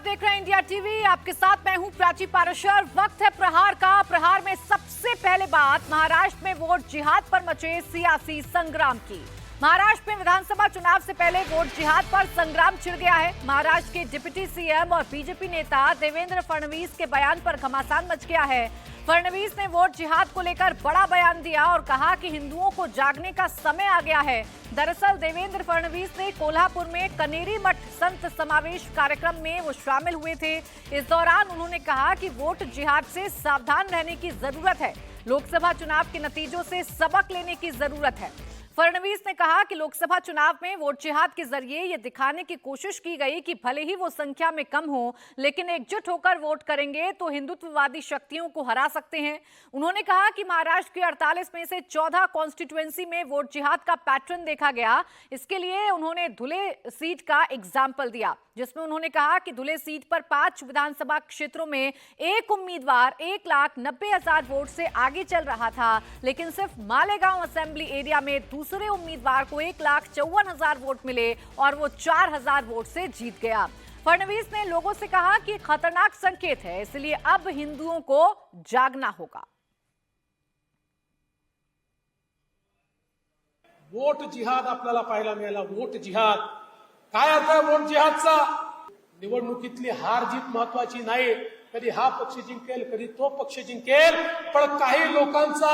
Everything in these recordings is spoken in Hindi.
आप देख रहे हैं इंडिया टीवी। आपके साथ मैं हूं प्राची पाराशर। वक्त है प्रहार का। प्रहार में सबसे पहले बात महाराष्ट्र में वोट जिहाद पर मचे सियासी संग्राम की। महाराष्ट्र में विधानसभा चुनाव से पहले वोट जिहाद पर संग्राम छिड़ गया है। महाराष्ट्र के डिप्टी सीएम और बीजेपी नेता देवेंद्र फडणवीस के बयान पर घमासान मच गया है। फडणवीस ने वोट जिहाद को लेकर बड़ा बयान दिया और कहा कि हिंदुओं को जागने का समय आ गया है। दरअसल देवेंद्र फडणवीस ने कोल्हापुर में कनेरी मठ संत समावेश कार्यक्रम में वो शामिल हुए थे। इस दौरान उन्होंने कहा कि वोट जिहाद से सावधान रहने की जरूरत है। लोकसभा चुनाव के नतीजों से सबक लेने की जरूरत है। फडणवीस ने कहा कि लोकसभा चुनाव में वोट जिहाद के जरिए ये दिखाने की कोशिश की गई कि भले ही वो संख्या में कम हो, लेकिन एकजुट होकर वोट करेंगे तो हिंदुत्ववादी शक्तियों को हरा सकते हैं। उन्होंने कहा कि महाराष्ट्र के 48 में से 14 कॉन्स्टिट्यूएंसी में वोट जिहाद का पैटर्न देखा गया। इसके लिए उन्होंने धुले सीट का एग्जाम्पल दिया, जिसमें उन्होंने कहा कि धुले सीट पर 5 विधानसभा क्षेत्रों में एक उम्मीदवार 1,90,000 वोट से आगे चल रहा था, लेकिन सिर्फ मालेगांव असेंबली एरिया में दूसरे उम्मीदवार को 1,54,000 वोट मिले और वो 4,000 वोट से जीत गया। फडणवीस ने लोगों से कहा कि खतरनाक संकेत है, इसलिए अब हिंदुओं को जागना होगा। वोट जिहाद आपल्याला पाहायला मिळाला। वोट जिहाद काय अर्थ आहे? वोट जिहादचा निवडणुकीतली हार जीत महत्वाची नाही। कधी हा पक्ष जिंकेल, कधी तो पक्ष जिंकेल, पण काही लोकांचा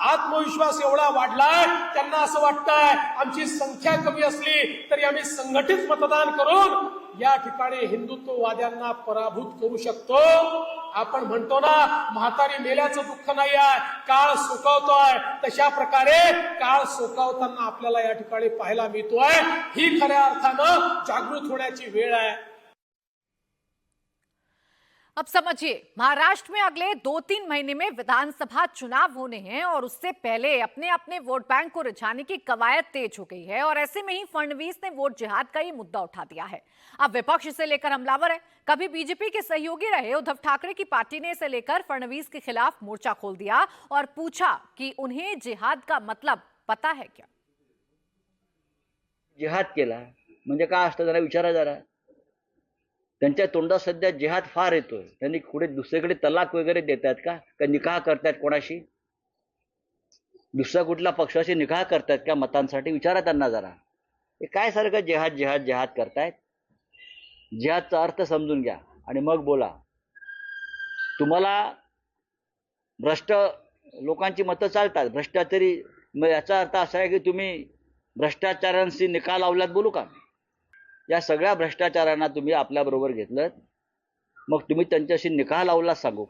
आत्मविश्वास एवढा वाढलाय, त्यांना असं वाटतंय आमची संख्या कमी असली तरी आम्ही संघटित मतदान करून या ठिकाणी हिंदुत्ववाद्यांना पराभूत करू शकतो। आपण म्हणतो ना, म्हातारी मेल्याचं दुःख नाही आहे, काळ सोकावतोय, तशा प्रकारे काळ सोकावताना आपल्याला या ठिकाणी पाहायला मिळतोय। ही खऱ्या अर्थानं जागृत होण्याची वेळ आहे। अब समझिए, महाराष्ट्र में अगले 2-3 महीने में विधानसभा चुनाव होने हैं और उससे पहले अपने अपने वोट बैंक को रिझाने की कवायद तेज हो गई है और ऐसे में ही फडणवीस ने वोट जिहाद का ये मुद्दा उठा दिया है। अब विपक्ष इसे लेकर हमलावर है। कभी बीजेपी के सहयोगी रहे उद्धव ठाकरे की पार्टी ने इसे लेकर फडणवीस के खिलाफ मोर्चा खोल दिया और पूछा कि उन्हें जिहाद का मतलब पता है क्या। जिहाद केला म्हणजे काय असतं जरा विचारा जरा। त्यांच्या तोंडात सध्या जिहाद फार येतोय। त्यांनी कुठे दुसरीकडे तलाक वगैरे देतात का निकाह करतात कोणाशी? दुसरा कुठला पक्षाशी निकाह करतात का मतांसाठी? विचारा त्यांना जरा। हे काय सारखं जिहाद जिहाद जिहाद करतायत? जिहादचा अर्थ समजून घ्या आणि मग बोला। तुम्हाला भ्रष्ट लोकांची मतं चालतात, भ्रष्टाचारी, मग याचा अर्थ असा आहे की तुम्ही भ्रष्टाचारांशी निकाह लावलात बोलू का? या सगळ्या भ्रष्टाचारांना तुम्ही आपल्या बरोबर घेतलं, मग तुम्ही त्यांच्याशी निकाह लावला सांगू।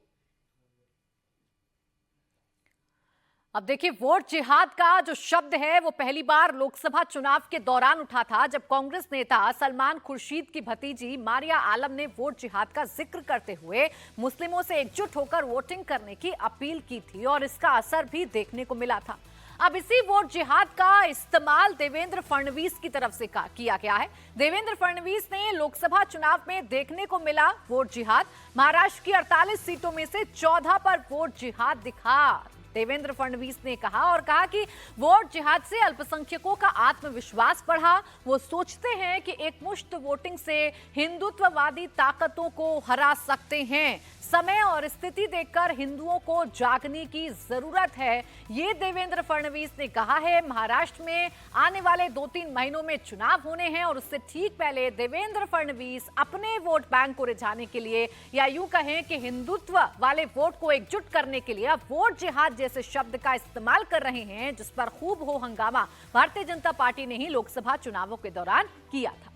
अब देखिए, वोट जिहाद का जो शब्द है वो पहली बार लोकसभा चुनाव के दौरान उठा था, जब कांग्रेस नेता सलमान खुर्शीद की भतीजी मारिया आलम ने वोट जिहाद का जिक्र करते हुए मुस्लिमों से एकजुट होकर वोटिंग करने की अपील की थी और इसका असर भी देखने को मिला था। अब इसी वोट जिहाद का इस्तेमाल देवेंद्र फडणवीस की तरफ से किया गया है। देवेंद्र फडणवीस ने लोकसभा चुनाव में देखने को मिला वोट जिहाद। महाराष्ट्र की 48 सीटों में से 14 पर वोट जिहाद दिखा, देवेंद्र फडणवीस ने कहा, और कहा कि वोट जिहाद से अल्पसंख्यकों का आत्मविश्वास बढ़ा। वो सोचते हैं कि एकमुश्त वोटिंग से हिंदुत्ववादी ताकतों को हरा सकते हैं। समय और स्थिति देखकर हिंदुओं को जागने की जरूरत है, ये देवेंद्र फडणवीस ने कहा है। महाराष्ट्र में आने वाले 2-3 महीनों में चुनाव होने हैं और उससे ठीक पहले देवेंद्र फडणवीस अपने वोट बैंक को रिझाने के लिए, या यूं कहें कि हिंदुत्व वाले वोट को एकजुट करने के लिए, अब वोट जिहाद जैसे शब्द का इस्तेमाल कर रहे हैं, जिस पर खूब हो हंगामा भारतीय जनता पार्टी ने ही लोकसभा चुनावों के दौरान किया था।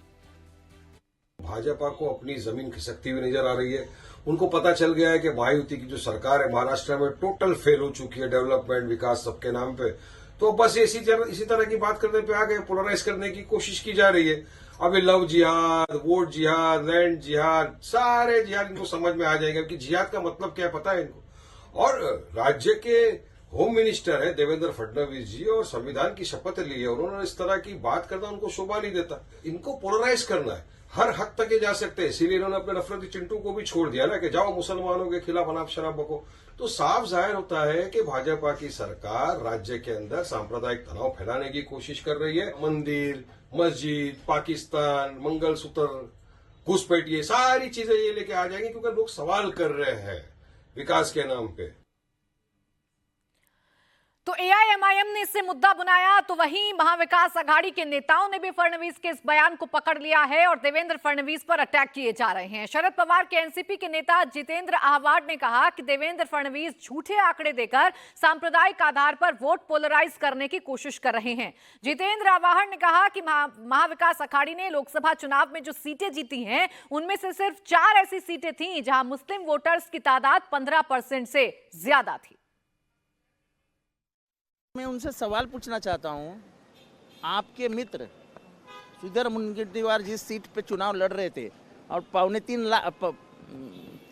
भाजपा को अपनी जमीन खिसकती हुई नजर आ रही है। उनको पता चल गया है कि महायुति की जो सरकार है महाराष्ट्र में टोटल फेल हो चुकी है, डेवलपमेंट विकास सबके नाम पे। तो बस इसी तरह की बात करने पे आ गए, पोलराइज करने की कोशिश की जा रही है। अभी लव जिहाद, वोट जिहाद, लैंड जिहाद, सारे जिहाद इनको समझ में आ जाएगा कि जिहाद का मतलब क्या है पता है इनको। और राज्य के होम मिनिस्टर है देवेंद्र फडणवीस जी, और संविधान की शपथ ली है उन्होंने। इस तरह की बात करना उनको शोभा नहीं देता। इनको पोलराइज करना है, हर हद तक ये जा सकते हैं। इसीलिए इन्होंने अपने नफरती चिंटू को भी छोड़ दिया ना कि जाओ मुसलमानों के खिलाफ अनाप शराब बको। तो साफ जाहिर होता है कि भाजपा की सरकार राज्य के अंदर सांप्रदायिक तनाव फैलाने की कोशिश कर रही है। मंदिर, मस्जिद, पाकिस्तान, मंगलसूत्र घुसपैठिए, सारी चीजें ये लेके आ जाएंगे क्योंकि लोग सवाल कर रहे हैं विकास के नाम पे। तो एआईएमआईएम ने इससे मुद्दा बनाया, तो वहीं महाविकास आघाड़ी के नेताओं ने भी फडणवीस के इस बयान को पकड़ लिया है और देवेंद्र फडणवीस पर अटैक किए जा रहे हैं। शरद पवार के एनसीपी के नेता जितेंद्र आह्वाड ने कहा कि देवेंद्र फडणवीस झूठे आंकड़े देकर सांप्रदायिक आधार पर वोट पोलराइज करने की कोशिश कर रहे हैं। जितेंद्र आह्वाड ने कहा कि महाविकास आघाड़ी ने लोकसभा चुनाव में जो सीटें जीती हैं उनमें से सिर्फ 4 ऐसी सीटें थी जहां मुस्लिम वोटर्स की तादाद 15% से ज्यादा थी। मैं उनसे सवाल पूछना चाहता हूं, आपके मित्र श्रीधर मुनगंटीवार जिस सीट पे चुनाव लड़ रहे थे और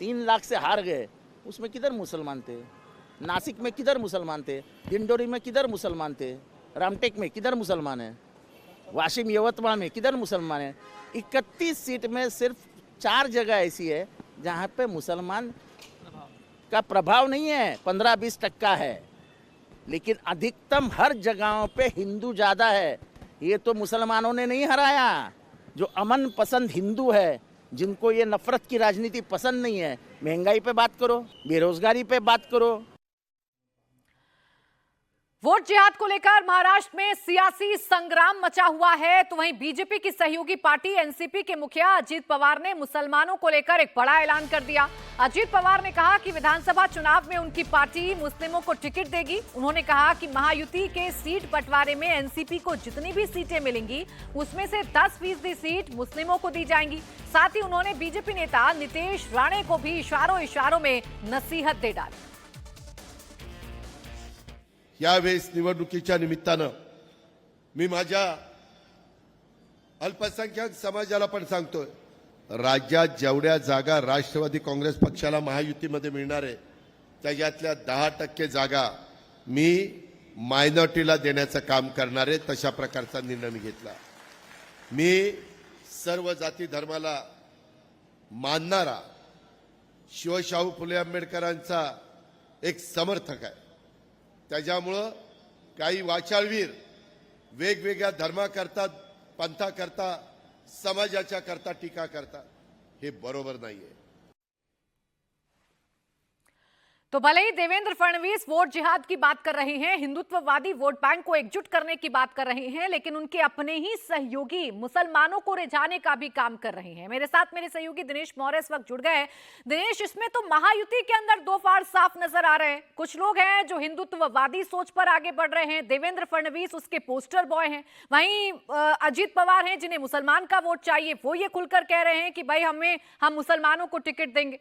3 लाख से हार गए, उसमें किधर मुसलमान थे? नासिक में किधर मुसलमान थे? दिंडोरी में किधर मुसलमान थे? रामटेक में किधर मुसलमान है? वाशिम यवतमाळ में किधर मुसलमान है? 31 सीट में सिर्फ 4 जगह ऐसी है जहां पे मुसलमान का प्रभाव नहीं है, 15-20% है, लेकिन अधिकतम हर जगहों पे हिंदू ज्यादा है। ये तो मुसलमानों ने नहीं हराया, जो अमन पसंद हिंदू है, जिनको ये नफरत की राजनीति पसंद नहीं है। महंगाई पे बात करो, बेरोजगारी पे बात करो। वोट जिहाद को लेकर महाराष्ट्र में सियासी संग्राम मचा हुआ है, तो वहीं बीजेपी की सहयोगी पार्टी एनसीपी के मुखिया अजीत पवार ने मुसलमानों को लेकर एक बड़ा ऐलान कर दिया। अजीत पवार ने कहा कि विधानसभा चुनाव में उनकी पार्टी मुस्लिमों को टिकट देगी। उन्होंने कहा कि महायुति के सीट बंटवारे में एनसीपी को जितनी भी सीटें मिलेंगी उसमें से 10% सीट मुस्लिमों को दी जाएंगी। साथ ही उन्होंने बीजेपी नेता नितेश राणे को भी इशारों में नसीहत दे डाली। यावेळेस निवडणुकीच्या निमित्तानं मी माझ्या अल्पसंख्याक समाजाला पण सांगतोय, राज्यात जेवढ्या जागा राष्ट्रवादी काँग्रेस पक्षाला महायुतीमध्ये मिळणार आहे त्याच्यातल्या 10% जागा मी मायनॉरिटीला देण्याचं काम करणार आहे। तशा प्रकारचा निर्णय मी घेतला। मी सर्व जाती धर्माला मानणारा शिवशाहू फुले आंबेडकरांचा एक समर्थक आहे। त्याच्यामुळं काही वाचाळवीर वेगवेगळ्या धर्माकरता, पंथाकरता, समाजाच्या करता टीका करतात, हे बरोबर नाहीये। तो भले ही देवेंद्र फडणवीस वोट जिहाद की बात कर रहे हैं, हिंदुत्ववादी वोट बैंक को एकजुट करने की बात कर रहे हैं, लेकिन उनके अपने ही सहयोगी मुसलमानों को रिझाने का भी काम कर रहे हैं। मेरे साथ मेरे सहयोगी दिनेश मौर्य इस वक्त जुड़ गए हैं। दिनेश, इसमें तो महायुति के अंदर 2 फाड़ साफ नजर आ रहे हैं। कुछ लोग हैं जो हिंदुत्ववादी सोच पर आगे बढ़ रहे हैं, देवेंद्र फडणवीस उसके पोस्टर बॉय हैं। वहीं अजीत पवार हैं जिन्हें मुसलमान का वोट चाहिए, वो ये खुलकर कह रहे हैं कि भाई हम मुसलमानों को टिकट देंगे।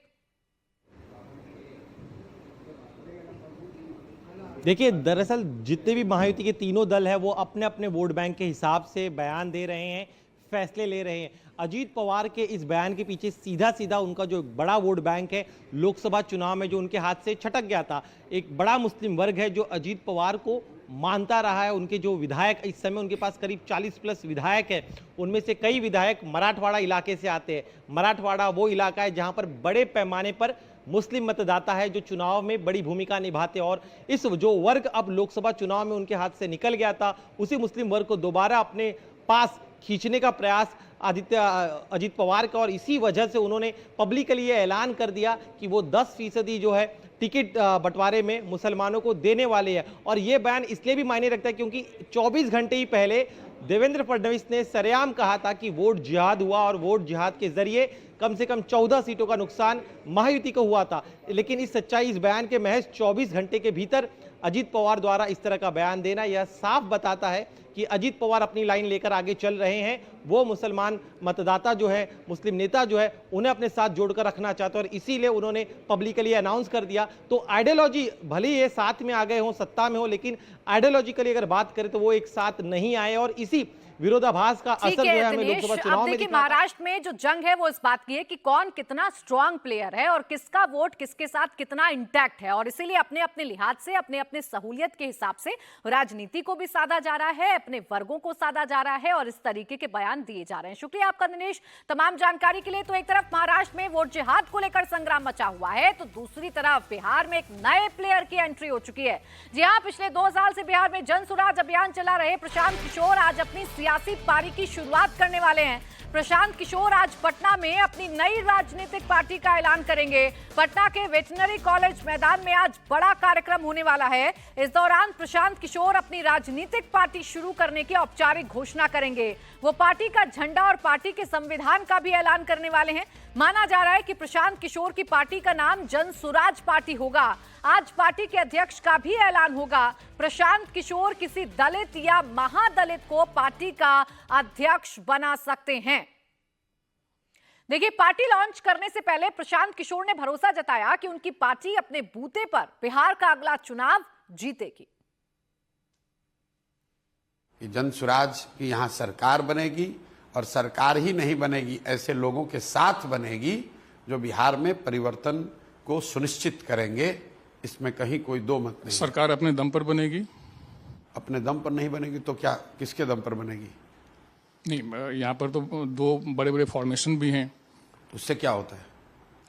देखिए, दरअसल जितने भी महायुति के तीनों दल हैं वो अपने अपने वोट बैंक के हिसाब से बयान दे रहे हैं, फैसले ले रहे हैं। अजीत पवार के इस बयान के पीछे सीधा उनका जो बड़ा वोट बैंक है, लोकसभा चुनाव में जो उनके हाथ से छटक गया था, एक बड़ा मुस्लिम वर्ग है जो अजीत पवार को मानता रहा है। उनके जो विधायक, इस समय उनके पास करीब 40+ विधायक है, उनमें से कई विधायक मराठवाड़ा इलाके से आते हैं। मराठवाड़ा वो इलाका है जहां पर बड़े पैमाने पर मुस्लिम मतदाता है जो चुनाव में बड़ी भूमिका निभाते हैं, और इस जो वर्ग अब लोकसभा चुनाव में उनके हाथ से निकल गया था, उसी मुस्लिम वर्ग को दोबारा अपने पास खींचने का प्रयास अजीत पवार का, और इसी वजह से उन्होंने पब्लिकली ये ऐलान कर दिया कि वो 10% जो है टिकट बंटवारे में मुसलमानों को देने वाले हैं। और ये बयान इसलिए भी मायने रखता है क्योंकि 24 घंटे ही पहले देवेंद्र फडणवीस ने सरेआम कहा था कि वोट जिहाद हुआ और वोट जिहाद के जरिए कम से कम 14 सीटों का नुकसान महायुति को हुआ था। लेकिन इस सच्चाई, इस बयान के महज 24 घंटे के भीतर अजीत पवार द्वारा इस तरह का बयान देना यह साफ बताता है कि अजीत पवार अपनी लाइन लेकर आगे चल रहे हैं। वो मुसलमान मतदाता जो है, मुस्लिम नेता जो है, उन्हें अपने साथ जोड़कर रखना चाहते हैं, और इसीलिए उन्होंने पब्लिकली अनाउंस कर दिया। तो आइडियोलॉजी भले ये साथ में आ गए हों, सत्ता में हो, लेकिन आइडियोलॉजिकली अगर बात करें तो वो एक साथ नहीं आए, और इसी विरोधाभास का असर जो है हमें लोकसभा चुनाव में दिखा। महाराष्ट्र में जो जंग है वो इस बात की है कि कौन कितना स्ट्रांग प्लेयर है और किसका वोट किसके साथ कितना इंटैक्ट है, और इसीलिए अपने अपने लिहाज से, अपने अपने सहूलियत के हिसाब से राजनीति को भी साधा जा रहा है, अपने वर्गों को साधा जा रहा है, और इस तरीके के बयान दिए जा रहे हैं। शुक्रिया आपका दिनेश तमाम जानकारी के लिए। तो एक तरफ महाराष्ट्र में वोट जिहाद को लेकर संग्राम मचा हुआ है, तो दूसरी तरफ बिहार में एक नए प्लेयर की एंट्री हो चुकी है। जी हाँ, पिछले 2 साल से बिहार में जन सुराज अभियान चला रहे प्रशांत किशोर आज अपनी सियासी पारी की शुरुआत करने वाले हैं। प्रशांत किशोर आज पटना में अपनी नई राजनीतिक पार्टी का ऐलान करेंगे। पटना के वेटनरी कॉलेज मैदान में आज बड़ा कार्यक्रम होने वाला है। इस दौरान प्रशांत किशोर अपनी राजनीतिक पार्टी शुरू करने की औपचारिक घोषणा करेंगे। वो पार्टी का झंडा और पार्टी के संविधान का भी ऐलान करने वाले हैं। माना जा रहा है कि प्रशांत किशोर की पार्टी का नाम जन सुराज पार्टी होगा। आज पार्टी के अध्यक्ष का भी ऐलान होगा। प्रशांत किशोर किसी दलित या महादलित को पार्टी का अध्यक्ष बना सकते हैं। देखिए, पार्टी लॉन्च करने से पहले प्रशांत किशोर ने भरोसा जताया कि उनकी पार्टी अपने बूते पर बिहार का अगला चुनाव जीतेगी। जन सुराज की यहाँ सरकार बनेगी और सरकार ही नहीं बनेगी, ऐसे लोगों के साथ बनेगी जो बिहार में परिवर्तन को सुनिश्चित करेंगे। इसमें कहीं कोई दो मत नहीं। सरकार अपने दम पर बनेगी? अपने दम पर नहीं बनेगी तो क्या, किसके दम पर बनेगी? नहीं, यहाँ पर तो दो बड़े बड़े फॉर्मेशन भी हैं। उससे क्या होता है?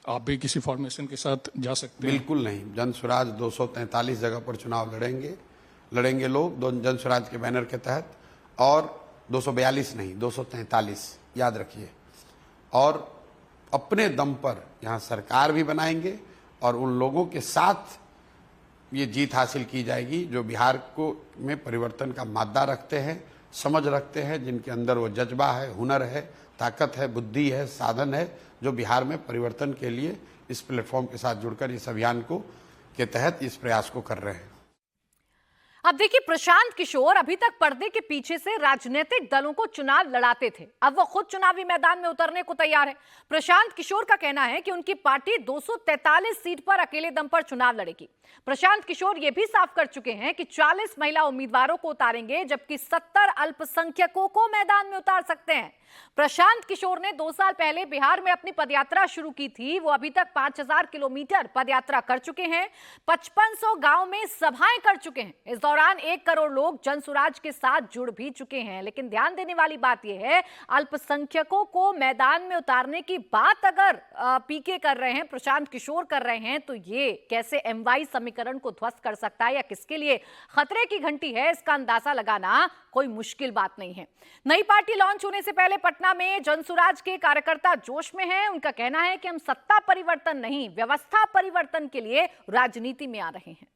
आप भी किसी फॉर्मेशन के साथ जा सकते हैं। बिल्कुल नहीं। जन सुराज 243 जगह पर चुनाव लड़ेंगे लोग जन सुराज के बैनर के तहत, और 242 नहीं 243, याद रखिए। और अपने दम पर यहाँ सरकार भी बनाएंगे और उन लोगों के साथ ये जीत हासिल की जाएगी जो बिहार को में परिवर्तन का मादा रखते हैं, समझ रखते हैं, जिनके अंदर वो जज्बा है, हुनर है, ताकत है, बुद्धि है, साधन है, जो बिहार में परिवर्तन के लिए इस प्लेटफॉर्म के साथ जुड़कर इस अभियान को के तहत इस प्रयास को कर रहे हैं। अब देखिए, प्रशांत किशोर अभी तक पर्दे के पीछे से राजनीतिक दलों को चुनाव लड़ाते थे। अब वो खुद चुनावी मैदान में उतरने को तैयार है। प्रशांत किशोर का कहना है कि उनकी पार्टी 243 सीट पर अकेले दम पर चुनाव लड़ेगी। प्रशांत किशोर ये भी साफ कर चुके हैं कि 40 महिला उम्मीदवारों को उतारेंगे, जबकि 70 अल्पसंख्यकों को मैदान में उतार सकते हैं। प्रशांत किशोर ने 2 साल पहले बिहार में अपनी पदयात्रा शुरू की थी। वो अभी तक 5000 किलोमीटर पदयात्रा कर चुके हैं, 5500 गांव में सभाएं कर चुके हैं। इस दौरान 1 करोड़ लोग जनसुराज के साथ जुड़ भी चुके हैं। लेकिन ध्यान देने वाली बात यह है, अल्पसंख्यकों को मैदान में उतारने की बात अगर पीके कर रहे हैं, प्रशांत किशोर कर रहे हैं, तो ये कैसे एमवाई समीकरण को ध्वस्त कर सकता है या किसके लिए खतरे की घंटी है, इसका अंदाजा लगाना कोई मुश्किल बात नहीं है। नई पार्टी लॉन्च होने से पहले पटना में जनसुराज के कार्यकर्ता जोश में हैं। उनका कहना है कि हम सत्ता परिवर्तन नहीं, व्यवस्था परिवर्तन के लिए राजनीति में आ रहे हैं।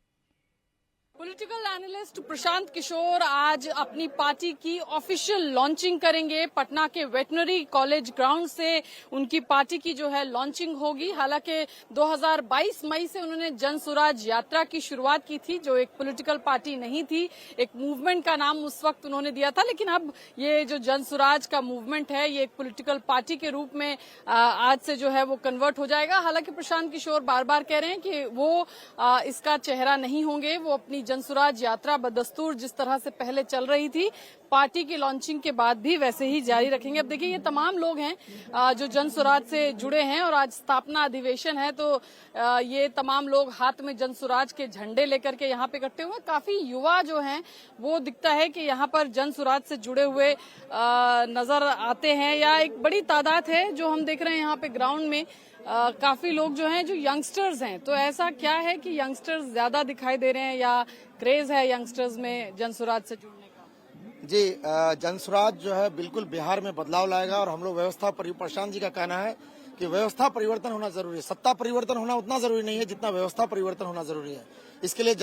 पॉलिटिकल एनालिस्ट प्रशांत किशोर आज अपनी पार्टी की ऑफिशियल लॉन्चिंग करेंगे। पटना के वेटनरी कॉलेज ग्राउंड से उनकी पार्टी की जो है लॉन्चिंग होगी। हालांकि 2022 मई से उन्होंने जनसुराज यात्रा की शुरुआत की थी, जो एक पॉलिटिकल पार्टी नहीं थी, एक मूवमेंट का नाम उस वक्त उन्होंने दिया था। लेकिन अब ये जो जनसुराज का मूवमेंट है, ये एक पॉलिटिकल पार्टी के रूप में आज से जो है वो कन्वर्ट हो जाएगा। हालांकि प्रशांत किशोर बार बार कह रहे हैं कि वो इसका चेहरा नहीं होंगे। वो अपनी जनसुराज यात्रा बदस्तूर जिस तरह से पहले चल रही थी, पार्टी की लॉन्चिंग के बाद भी वैसे ही जारी रखेंगे। अब देखिए, ये तमाम लोग हैं जो जनसुराज से जुड़े हैं और आज स्थापना अधिवेशन है, तो ये तमाम लोग हाथ में जनसुराज के झंडे लेकर के यहाँ पे इकट्ठे हुए। काफी युवा जो हैं वो दिखता है कि यहाँ पर जनसुराज से जुड़े हुए नजर आते हैं, या एक बड़ी तादाद है जो हम देख रहे हैं यहाँ पे ग्राउंड में। काफी लोग जो हैं जो यंगस्टर्स हैं, तो ऐसा क्या है कि यंगस्टर्स ज्यादा दिखाई दे रहे हैं या क्रेज है यंगस्टर्स में जनसुराज से जुड़ने का? जी, जनसुराज जो है बिल्कुल बिहार में बदलाव लाएगा। और हम लोग व्यवस्था प्रशांत जी का कहना है कि व्यवस्था परिवर्तन होना जरूरी है। सत्ता परिवर्तन होना उतना जरूरी नहीं है जितना व्यवस्था परिवर्तन होना जरूरी है। इसके लिए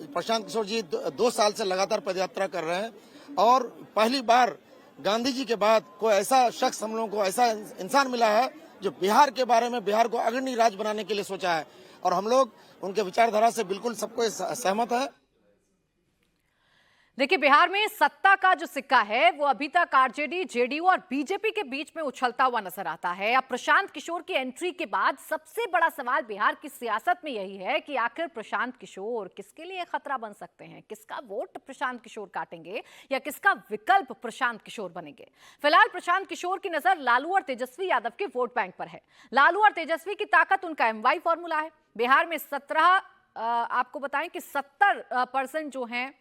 प्रशांत किशोर जी 2 साल से लगातार पदयात्रा कर रहे हैं, और पहली बार गांधी जी के बाद कोई ऐसा शख्स, हम लोगों को ऐसा इंसान मिला है जो बिहार के बारे में, बिहार को अग्रणी राज्य बनाने के लिए सोचा है। और हम लोग उनके विचारधारा से बिल्कुल सबको सहमत है। देखिए, बिहार में सत्ता का जो सिक्का है वो अभी तक आरजेडी, जेडीयू और बीजेपी के बीच में उछलता हुआ नजर आता है। अब प्रशांत किशोर की एंट्री के बाद सबसे बड़ा सवाल बिहार की सियासत में यही है कि आखिर प्रशांत किशोर किसके लिए खतरा बन सकते हैं, किसका वोट प्रशांत किशोर काटेंगे या किसका विकल्प प्रशांत किशोर बनेंगे। फिलहाल प्रशांत किशोर की नजर लालू और तेजस्वी यादव के वोट बैंक पर है। लालू और तेजस्वी की ताकत उनका एमवाई फॉर्मूला है। बिहार में 17, आपको बताएं कि 70% जो हैं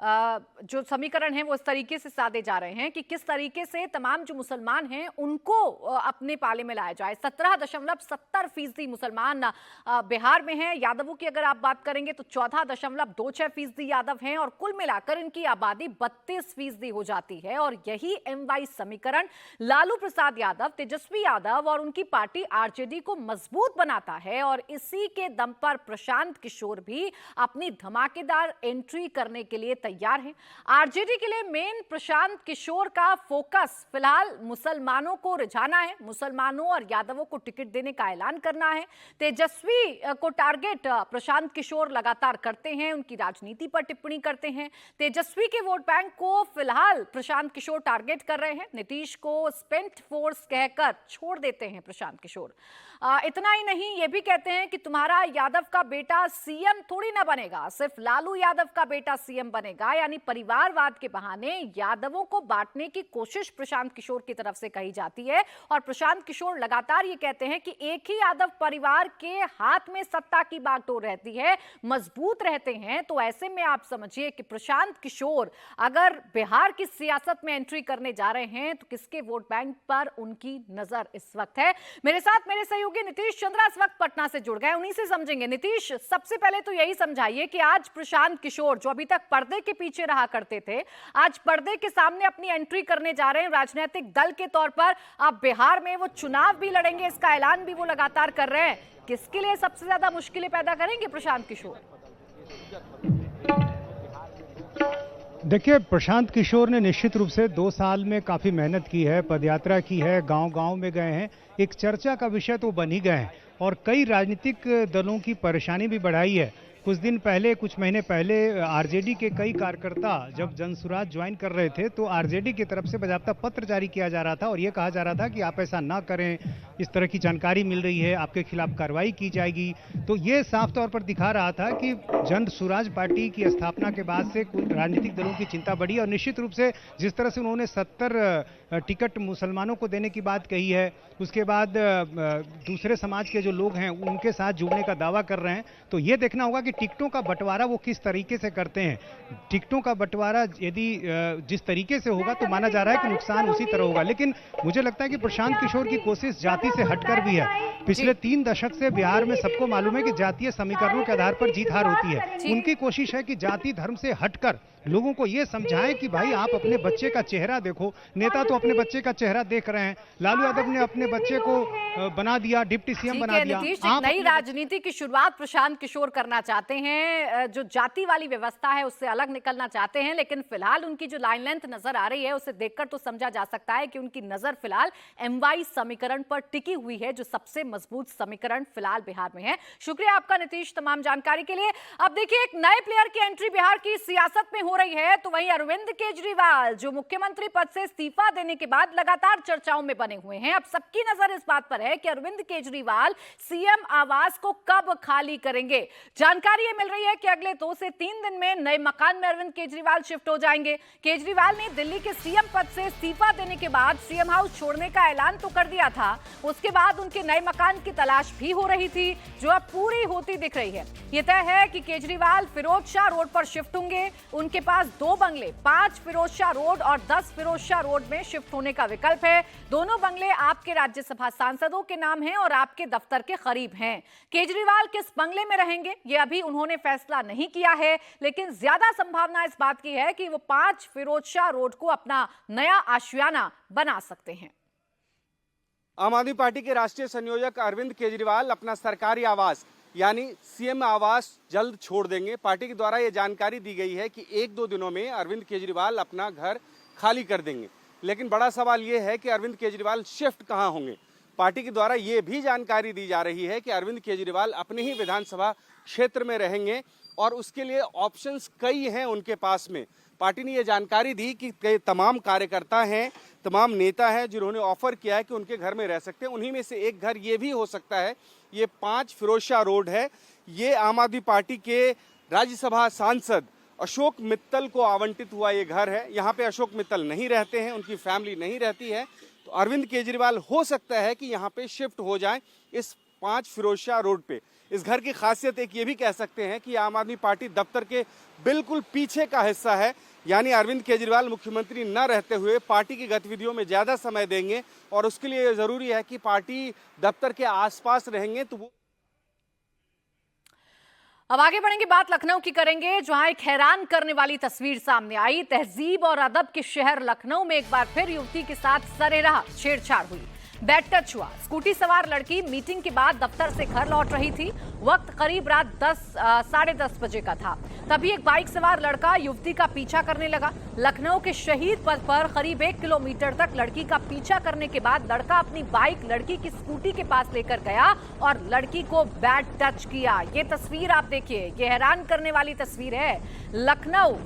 जो समीकरण है वो इस तरीके से साधे जा रहे हैं कि किस तरीके से तमाम जो मुसलमान हैं उनको अपने पाले में लाया जाए। 17.70% मुसलमान बिहार में हैं। यादवों की अगर आप बात करेंगे तो 14.26% यादव हैं और कुल मिलाकर इनकी आबादी 32% हो जाती है। और यही MY समीकरण लालू प्रसाद यादव, तेजस्वी यादव और उनकी पार्टी आरजेडी को मजबूत बनाता है। और इसी के दम पर प्रशांत किशोर भी अपनी धमाकेदार एंट्री करने के लिए तैयार हैं। आरजेडी के लिए मेन प्रशांत किशोर का फोकस फिलहाल मुसलमानों को रिझाना है, मुसलमानों और यादवों को टिकट देने का ऐलान करना है। तेजस्वी को टारगेट प्रशांत किशोर लगातार करते हैं, उनकी राजनीति पर टिप्पणी करते हैं। तेजस्वी के वोट बैंक को फिलहाल प्रशांत किशोर टारगेट कर रहे हैं। नीतीश को स्पेंट फोर्स कहकर छोड़ देते हैं प्रशांत किशोर। इतना ही नहीं, ये भी कहते हैं कि तुम्हारा यादव का बेटा सीएम थोड़ी ना बनेगा, सिर्फ लालू यादव का बेटा सीएम बनेगा। यानी परिवारवाद के बहाने यादवों को बांटने की कोशिश प्रशांत किशोर की तरफ से कही जाती है। और प्रशांत किशोर लगातार ये कहते हैं कि एक ही यादव परिवार के हाथ में सत्ता की बागडोर रहती है, मजबूत रहते हैं। तो ऐसे में आप समझिए कि प्रशांत किशोर अगर बिहार की सियासत में एंट्री करने जा रहे हैं तो किसके वोट बैंक पर उनकी नजर इस वक्त है। मेरे साथ मेरे सहयोगी नीतीश चंद्रा इस वक्त पटना से जुड़ गए, उन्हीं से समझेंगे। नीतीश, सबसे पहले तो यही समझाइए कि आज प्रशांत किशोर जो अभी तक पर्दे के पीछे रहा करते थे, आज पर्दे के सामने अपनी एंट्री करने जा रहे हैं राजनीतिक दल के तौर पर। अब बिहार में वो चुनाव भी लड़ेंगे, इसका ऐलान भी वो लगातार कर रहे हैं। किसके लिए सबसे ज्यादा मुश्किलें पैदा करेंगे प्रशांत किशोर? देखिए, प्रशांत किशोर ने निश्चित रूप से 2 साल में काफ़ी मेहनत की है, पदयात्रा की है, गांव-गांव में गए हैं, एक चर्चा का विषय तो बन ही गए हैं और कई राजनीतिक दलों की परेशानी भी बढ़ाई है। कुछ दिन पहले, कुछ महीने पहले आरजेडी के कई कार्यकर्ता जब जनसुराज ज्वाइन कर रहे थे तो आरजेडी की तरफ से बाकायदा पत्र जारी किया जा रहा था और ये कहा जा रहा था कि आप ऐसा ना करें, इस तरह की जानकारी मिल रही है, आपके खिलाफ कार्रवाई की जाएगी। तो ये साफ तौर पर दिखा रहा था कि जनसुराज पार्टी की स्थापना के बाद से कुछ राजनीतिक दलों की चिंता बढ़ी और निश्चित रूप से जिस तरह से उन्होंने 70 टिकट मुसलमानों को देने की बात कही है, उसके बाद दूसरे समाज के जो लोग हैं उनके साथ जुड़ने का दावा कर रहे हैं। तो ये देखना होगा कि टिकटों का बंटवारा वो किस तरीके से करते हैं। टिकटों का बंटवारा यदि जिस तरीके से होगा तो माना जा रहा है कि नुकसान उसी तरह होगा। लेकिन मुझे लगता है कि प्रशांत किशोर की कोशिश जाति से हटकर भी है। पिछले 3 दशक से बिहार में सबको मालूम है कि जातीय समीकरणों के आधार पर जीत हार होती है। उनकी कोशिश है कि जाति धर्म से हटकर लोगों को ये समझाएं कि भाई आप अपने बच्चे का चेहरा देखो। नेता तो अपने बच्चे का चेहरा देख रहे हैं, लालू यादव ने अपने बच्चे को बना दिया, डिप्टी सीएम बना दिया। आप नई राजनीति की शुरुआत प्रशांत किशोर करना चाहते हैं, जो जाति वाली व्यवस्था है उससे अलग निकलना चाहते हैं। लेकिन फिलहाल उनकी जो लाइन लेंथ नजर आ रही है उसे देखकर तो समझा जा सकता है कि उनकी नजर फिलहाल MY समीकरण पर टिकी हुई है, जो सबसे मजबूत समीकरण फिलहाल बिहार में है। शुक्रिया आपका नीतीश तमाम जानकारी के लिए। अब देखिए, एक नए प्लेयर की एंट्री बिहार की सियासत में हो रही है, तो वहीं अरविंद केजरीवाल जो मुख्यमंत्री पद से इस्तीफा देने के बाद लगातार चर्चाओं में बने हुए हैं। अब सबकी नजर इस बात पर है कि अरविंद केजरीवाल सीएम आवास को कब खाली करेंगे। जानकारी ये मिल रही है कि अगले 2 से 3 दिन में नए मकान में अरविंद केजरीवाल शिफ्ट हो जाएंगे। केजरीवाल ने दिल्ली के सीएम पद से इस्तीफा देने के बाद सीएम हाउस छोड़ने का ऐलान तो कर दिया था, उसके बाद उनके नए मकान की तलाश भी हो रही थी, जो अब पूरी होती दिख रही है। यह तय है कि केजरीवाल फिरोज शाह रोड पर शिफ्ट होंगे। उनके पास 2 बंगले 5 फिरोज शाह रोड और 10 फिरोज शाह रोड में शिफ्ट होने का विकल्प है। दोनों बंगले आपके राज्यसभा सांसदों के नाम हैं और आपके दफ्तर के करीब हैं। केजरीवाल किस बंगले में रहेंगे ये अभी उन्होंने फैसला नहीं किया है, लेकिन ज्यादा संभावना इस बात की है कि वो 5 फिरोज शाह रोड को अपना नया आशियाना बना सकते हैं। आम आदमी पार्टी के राष्ट्रीय संयोजक अरविंद केजरीवाल अपना सरकारी आवास यानी सीएम आवास जल्द छोड़ देंगे। पार्टी के द्वारा ये जानकारी दी गई है कि 1-2 दिनों में अरविंद केजरीवाल अपना घर खाली कर देंगे। लेकिन बड़ा सवाल ये है कि अरविंद केजरीवाल शिफ्ट कहां होंगे। पार्टी के द्वारा ये भी जानकारी दी जा रही है कि अरविंद केजरीवाल अपने ही विधानसभा क्षेत्र में रहेंगे और उसके लिए ऑप्शंस कई हैं उनके पास में। पार्टी ने ये जानकारी दी कि तमाम कार्यकर्ता हैं, तमाम नेता हैं जिन्होंने ऑफर किया है कि उनके घर में रह सकते हैं। उन्हीं में से एक घर ये भी हो सकता है। ये 5 फिरोज शाह रोड है। ये आम आदमी पार्टी के राज्यसभा सांसद अशोक मित्तल को आवंटित हुआ ये घर है। यहाँ पे अशोक मित्तल नहीं रहते हैं, उनकी फैमिली नहीं रहती है, तो अरविंद केजरीवाल हो सकता है कि यहाँ पे शिफ्ट हो जाएं इस 5 फिरोजशाह रोड पे। इस घर की खासियत एक ये भी कह सकते हैं कि आम आदमी पार्टी दफ्तर के बिल्कुल पीछे का हिस्सा है, यानी अरविंद केजरीवाल मुख्यमंत्री न रहते हुए पार्टी की गतिविधियों में ज्यादा समय देंगे और उसके लिए जरूरी है कि पार्टी दफ्तर के आसपास रहेंगे। तो वो अब आगे बढ़ेंगे, बात लखनऊ की करेंगे, जहां एक हैरान करने वाली तस्वीर सामने आई। तहजीब और अदब के शहर लखनऊ में एक बार फिर युवती के साथ सरेराह छेड़छाड़ हुई, बैड टच हुआ। स्कूटी सवार लड़की मीटिंग के बाद दफ्तर से घर लौट रही थी। वक्त करीब रात 10-10:30 बजे का था। तभी एक बाइक सवार लड़का युवती का पीछा करने लगा। लखनऊ के शहीद पथ पर करीब 1 किलोमीटर तक लड़की का पीछा करने के बाद लड़का अपनी बाइक लड़की की स्कूटी के पास लेकर गया और लड़की को बैड टच किया। ये तस्वीर आप देखिए, ये हैरान करने वाली तस्वीर है। लखनऊ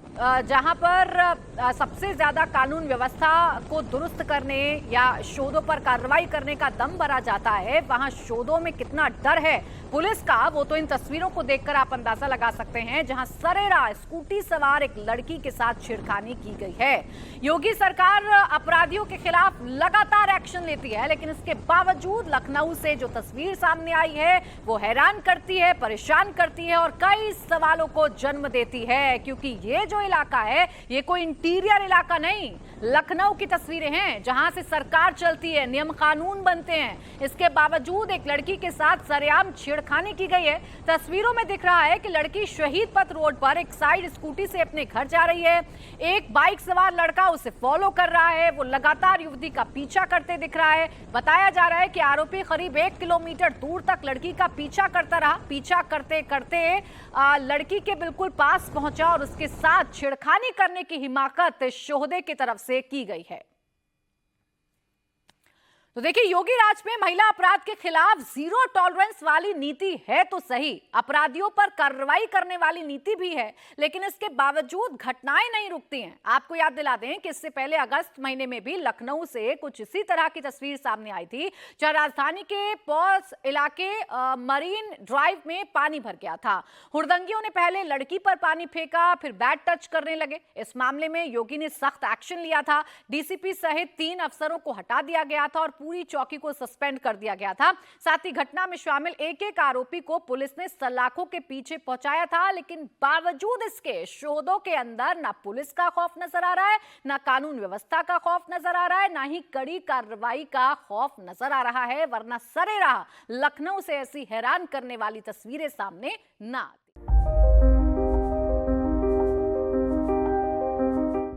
जहां पर सबसे ज्यादा कानून व्यवस्था को दुरुस्त करने या शोधों पर कार्रवाई करने का दम भरा जाता है, वहां शोधों में कितना डर है पुलिस का, वो तो इन तस्वीरों को देखकर आप अंदाजा लगा सकते हैं, जहां सरेराह स्कूटी सवार एक लड़की के साथ छेड़खानी की गई है। योगी सरकार अपराधियों के खिलाफ लगातार एक्शन लेती है, लेकिन इसके बावजूद लखनऊ से जो तस्वीर सामने आई है वो हैरान करती है, परेशान करती है और कई सवालों को जन्म देती है, क्योंकि ये जो इलाका है ये कोई इंटीरियर इलाका नहीं, लखनऊ की तस्वीरें हैं जहां से सरकार चलती है, नियम कानून बनते हैं। इसके बावजूद एक लड़की के साथ सरेआम छेड़खानी की गई है। तस्वीरों में दिख रहा है कि लड़की शहीद पथ रोड पर एक साइड स्कूटी से अपने घर जा रही है। एक बाइक सवार लड़का उसे फॉलो कर रहा है, वो लगातार युवती का पीछा करते दिख रहा है। बताया जा रहा है कि आरोपी करीब 1 किलोमीटर दूर तक लड़की का पीछा करता रहा। पीछा करते करते लड़की के बिल्कुल पास पहुंचा और उसके साथ छेड़खानी करने की हिमाकत शोहदे की तरफ से की गई है। तो देखिए, योगी राज में महिला अपराध के खिलाफ जीरो टॉलरेंस वाली नीति है तो सही, अपराधियों पर कार्रवाई करने वाली नीति भी है, लेकिन इसके बावजूद घटनाएं नहीं रुकती हैं। आपको याद दिला दें कि इससे पहले अगस्त महीने में भी लखनऊ से कुछ इसी तरह की तस्वीर सामने आई थी, जहां राजधानी के पॉस इलाके मरीन ड्राइव में पानी भर गया था। हुड़दंगियों ने पहले लड़की पर पानी फेंका, फिर बैड टच करने लगे। इस मामले में योगी ने सख्त एक्शन लिया था। डीसीपी सहित 3 अफसरों को हटा दिया गया था और पूरी चौकी को सस्पेंड कर दिया गया था। साथ ही घटना में शामिल एक आरोपी को पुलिस ने सलाखों के पीछे पहुंचाया था, लेकिन बावजूद इसके शोधों के अंदर ना पुलिस का खौफ नजर आ रहा है, ना कानून व्यवस्था का खौफ नजर आ रहा है, ना ही कड़ी कार्रवाई का खौफ नजर आ रहा है, वरना सरेराह लखनऊ से ऐसी हैरान करने वाली तस्वीरें सामने ना